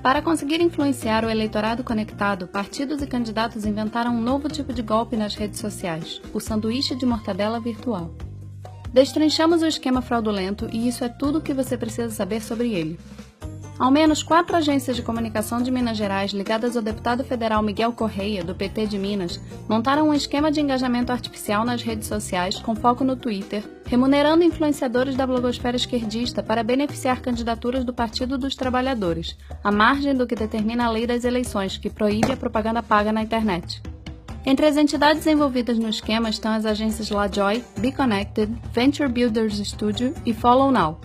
Para conseguir influenciar o eleitorado conectado, partidos e candidatos inventaram um novo tipo de golpe nas redes sociais, o sanduíche de mortadela virtual. Destrinchamos o esquema fraudulento e isso é tudo o que você precisa saber sobre ele. Ao menos 4 agências de comunicação de Minas Gerais ligadas ao deputado federal Miguel Correia, do PT de Minas, montaram um esquema de engajamento artificial nas redes sociais com foco no Twitter, remunerando influenciadores da blogosfera esquerdista para beneficiar candidaturas do Partido dos Trabalhadores, à margem do que determina a lei das eleições, que proíbe a propaganda paga na internet. Entre as entidades envolvidas no esquema estão as agências LaJoy, BeConnected, Venture Builders Studio e Follow Now.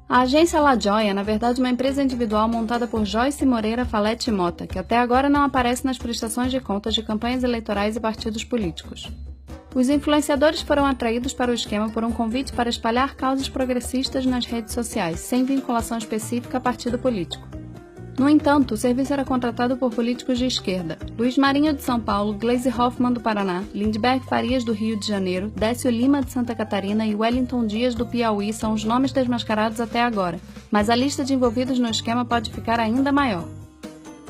A agência LaJoy é, na verdade, uma empresa individual montada por Joyce Moreira Falete Mota, que até agora não aparece nas prestações de contas de campanhas eleitorais e partidos políticos. Os influenciadores foram atraídos para o esquema por um convite para espalhar causas progressistas nas redes sociais, sem vinculação específica a partido político. No entanto, o serviço era contratado por políticos de esquerda: Luiz Marinho de São Paulo, Gleisi Hoffmann do Paraná, Lindbergh Farias do Rio de Janeiro, Décio Lima de Santa Catarina e Wellington Dias do Piauí são os nomes desmascarados até agora, mas a lista de envolvidos no esquema pode ficar ainda maior.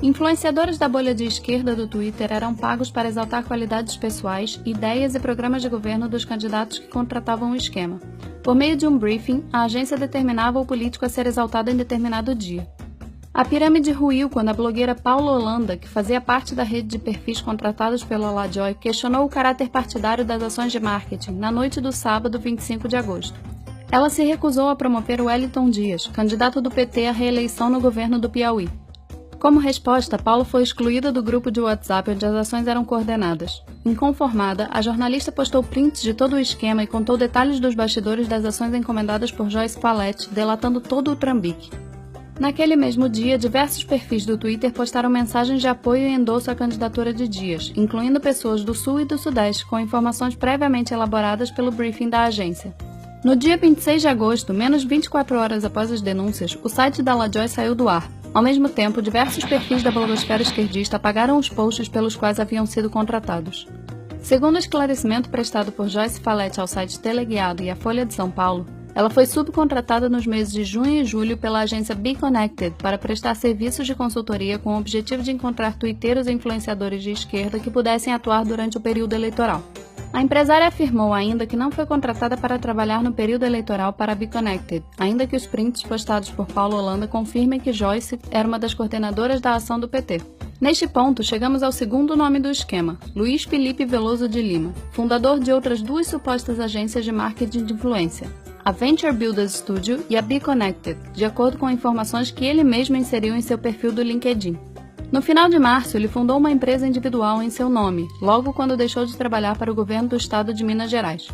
Influenciadores da bolha de esquerda do Twitter eram pagos para exaltar qualidades pessoais, ideias e programas de governo dos candidatos que contratavam o esquema. Por meio de um briefing, a agência determinava o político a ser exaltado em determinado dia. A pirâmide ruiu quando a blogueira Paula Holanda, que fazia parte da rede de perfis contratados pela LaJoy, questionou o caráter partidário das ações de marketing na noite do sábado, 25 de agosto. Ela se recusou a promover Wellington Dias, candidato do PT à reeleição no governo do Piauí. Como resposta, Paula foi excluída do grupo de WhatsApp onde as ações eram coordenadas. Inconformada, a jornalista postou prints de todo o esquema e contou detalhes dos bastidores das ações encomendadas por Joyce Falete, delatando todo o trambique. Naquele mesmo dia, diversos perfis do Twitter postaram mensagens de apoio e endosso à candidatura de Dias, incluindo pessoas do Sul e do Sudeste, com informações previamente elaboradas pelo briefing da agência. No dia 26 de agosto, menos 24 horas após as denúncias, o site da LaJoy saiu do ar. Ao mesmo tempo, diversos perfis da blogosfera esquerdista apagaram os posts pelos quais haviam sido contratados. Segundo o esclarecimento prestado por Joyce Falete ao site Teleguiado e à Folha de São Paulo, ela foi subcontratada nos meses de junho e julho pela agência BeConnected para prestar serviços de consultoria com o objetivo de encontrar tuiteiros e influenciadores de esquerda que pudessem atuar durante o período eleitoral. A empresária afirmou ainda que não foi contratada para trabalhar no período eleitoral para a BeConnected, ainda que os prints postados por Paula Holanda confirmem que Joyce era uma das coordenadoras da ação do PT. Neste ponto, chegamos ao segundo nome do esquema, Luiz Felipe Veloso de Lima, fundador de outras 2 supostas agências de marketing de influência, a Venture Builders Studio e a BeConnected, de acordo com informações que ele mesmo inseriu em seu perfil do LinkedIn. No final de março, ele fundou uma empresa individual em seu nome, logo quando deixou de trabalhar para o governo do estado de Minas Gerais.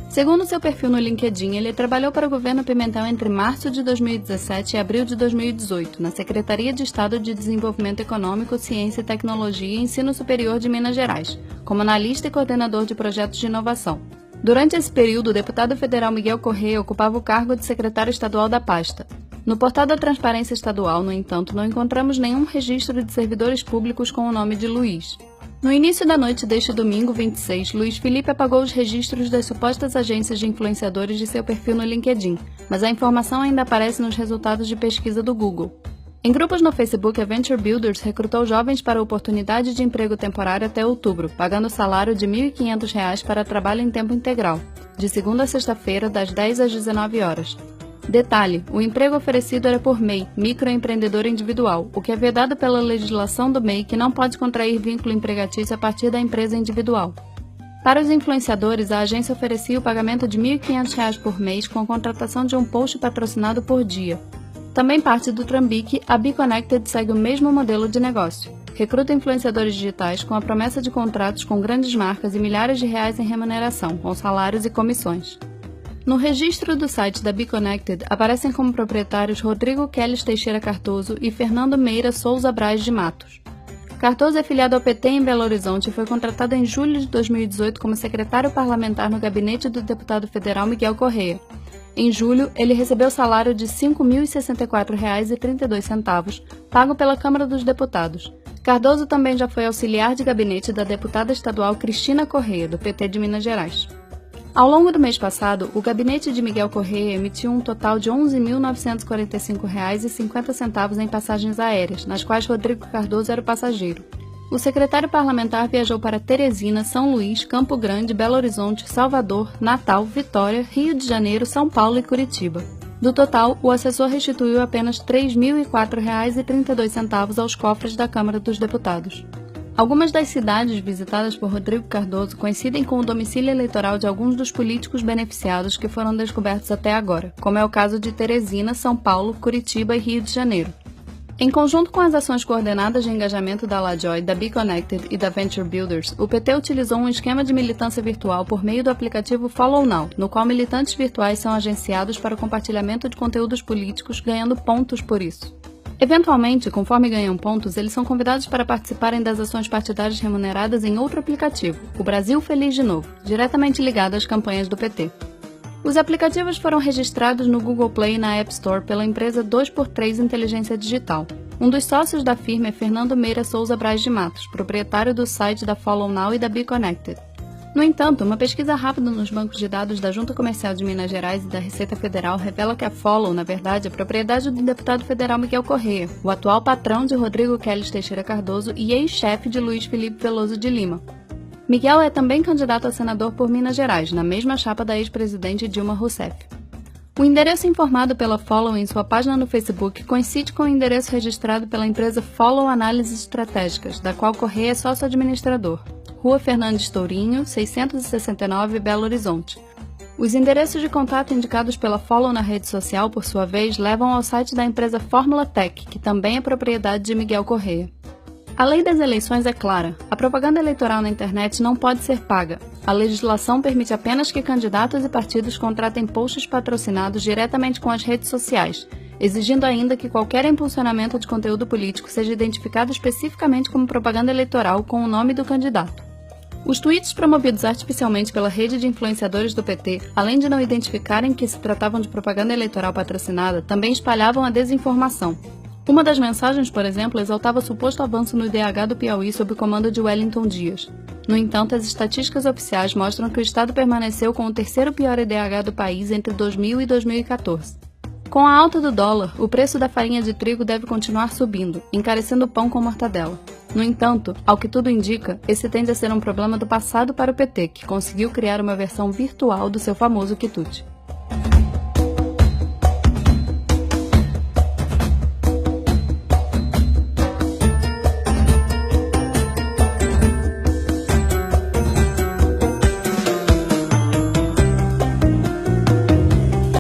Segundo seu perfil no LinkedIn, ele trabalhou para o governo Pimentel entre março de 2017 e abril de 2018, na Secretaria de Estado de Desenvolvimento Econômico, Ciência e Tecnologia e Ensino Superior de Minas Gerais, como analista e coordenador de projetos de inovação. Durante esse período, o deputado federal Miguel Correia ocupava o cargo de secretário estadual da pasta. No portal da Transparência Estadual, no entanto, não encontramos nenhum registro de servidores públicos com o nome de Luiz. No início da noite deste domingo 26, Luiz Felipe apagou os registros das supostas agências de influenciadores de seu perfil no LinkedIn, mas a informação ainda aparece nos resultados de pesquisa do Google. Em grupos no Facebook, a Venture Builders recrutou jovens para oportunidade de emprego temporário até outubro, pagando salário de R$ 1.500 para trabalho em tempo integral, de segunda a sexta-feira, das 10 às 19 horas. Detalhe, o emprego oferecido era por MEI, microempreendedor individual, o que é vedado pela legislação do MEI, que não pode contrair vínculo empregatício a partir da empresa individual. Para os influenciadores, a agência oferecia o pagamento de R$ 1.500 por mês com a contratação de um post patrocinado por dia. Também parte do trambique, a BeConnected segue o mesmo modelo de negócio. Recruta influenciadores digitais com a promessa de contratos com grandes marcas e milhares de reais em remuneração, com salários e comissões. No registro do site da BeConnected, aparecem como proprietários Rodrigo Queles Teixeira Cardoso e Fernando Meira Souza Braz de Matos. Cardoso é filiado ao PT em Belo Horizonte e foi contratado em julho de 2018 como secretário parlamentar no gabinete do deputado federal Miguel Correia. Em julho, ele recebeu salário de R$ 5.064,32, pago pela Câmara dos Deputados. Cardoso também já foi auxiliar de gabinete da deputada estadual Cristina Correia, do PT de Minas Gerais. Ao longo do mês passado, o gabinete de Miguel Correia emitiu um total de R$ 11.945,50 em passagens aéreas, nas quais Rodrigo Cardoso era o passageiro. O secretário parlamentar viajou para Teresina, São Luís, Campo Grande, Belo Horizonte, Salvador, Natal, Vitória, Rio de Janeiro, São Paulo e Curitiba. Do total, o assessor restituiu apenas R$ 3.004,32 aos cofres da Câmara dos Deputados. Algumas das cidades visitadas por Rodrigo Cardoso coincidem com o domicílio eleitoral de alguns dos políticos beneficiados que foram descobertos até agora, como é o caso de Teresina, São Paulo, Curitiba e Rio de Janeiro. Em conjunto com as ações coordenadas de engajamento da LaJoy, da Be Connected e da Venture Builders, o PT utilizou um esquema de militância virtual por meio do aplicativo Follow Now, no qual militantes virtuais são agenciados para o compartilhamento de conteúdos políticos, ganhando pontos por isso. Eventualmente, conforme ganham pontos, eles são convidados para participarem das ações partidárias remuneradas em outro aplicativo, o Brasil Feliz de Novo, diretamente ligado às campanhas do PT. Os aplicativos foram registrados no Google Play e na App Store pela empresa 2x3 Inteligência Digital. Um dos sócios da firma é Fernando Meira Souza Braz de Matos, proprietário do site da Follow Now e da Be Connected. No entanto, uma pesquisa rápida nos bancos de dados da Junta Comercial de Minas Gerais e da Receita Federal revela que a Follow, na verdade, é propriedade do deputado federal Miguel Correia, o atual patrão de Rodrigo Kellis Teixeira Cardoso e ex-chefe de Luiz Felipe Veloso de Lima. Miguel é também candidato a senador por Minas Gerais, na mesma chapa da ex-presidente Dilma Rousseff. O endereço informado pela Follow em sua página no Facebook coincide com o endereço registrado pela empresa Follow Análises Estratégicas, da qual Correia é sócio-administrador. Rua Fernandes Tourinho, 669, Belo Horizonte. Os endereços de contato indicados pela Follow na rede social, por sua vez, levam ao site da empresa Fórmula Tech, que também é propriedade de Miguel Correia. A lei das eleições é clara. A propaganda eleitoral na internet não pode ser paga. A legislação permite apenas que candidatos e partidos contratem posts patrocinados diretamente com as redes sociais, exigindo ainda que qualquer impulsionamento de conteúdo político seja identificado especificamente como propaganda eleitoral com o nome do candidato. Os tweets promovidos artificialmente pela rede de influenciadores do PT, além de não identificarem que se tratavam de propaganda eleitoral patrocinada, também espalhavam a desinformação. Uma das mensagens, por exemplo, exaltava o suposto avanço no IDH do Piauí sob o comando de Wellington Dias. No entanto, as estatísticas oficiais mostram que o estado permaneceu com o terceiro pior IDH do país entre 2000 e 2014. Com a alta do dólar, o preço da farinha de trigo deve continuar subindo, encarecendo o pão com mortadela. No entanto, ao que tudo indica, esse tende a ser um problema do passado para o PT, que conseguiu criar uma versão virtual do seu famoso quitute.